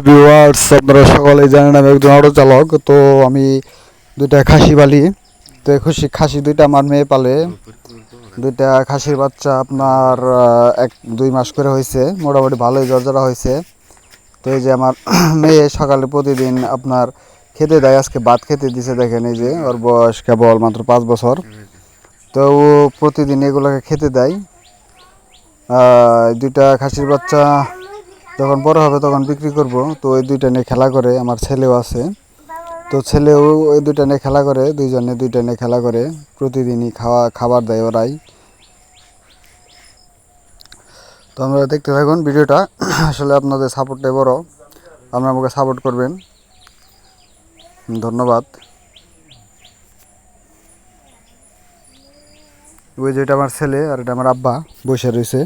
Viewers, আপনারা সকলেই জানেন আমি একজন অটো চালক। তো আমি দুইটা খাসি পালি। তো এই খাসি দুইটা আমার মেয়ে পালে। দুইটা খাসির বাচ্চা আপনার 1-2 মাস করে হয়েছে, মোটামুটি ভালোই জর্জরা হয়েছে। তো এই যে আমার মেয়ে সকালে প্রতিদিন আপনার খেতে দেয়, আজকে ভাত খেতে দিছে। দেখেন এই যে ওর বয়স কেবল মাত্র 5 বছর। তো ও প্রতিদিন এগুলোকে খেতে দেয়। দুইটা খাসির বাচ্চা যখন বড় হবে তখন বিক্রি করব। তো ওই দুইটা নিয়ে খেলা করে। আমার ছেলেও আছে, তো ছেলেও ওই দুইটা নিয়ে খেলা করে, দুইজনে দুইটা নিয়ে খেলা করে। প্রতিদিনই খাবার দেয় ওরাই। তো আমরা দেখতে থাকুন ভিডিওটা। আসলে আপনাদের সাপোর্টটাই বড়, আপনারা আমাকে সাপোর্ট করবেন। ধন্যবাদ। ওই যে এটা আমার ছেলে আর এটা আমার আব্বা বসে রয়েছে।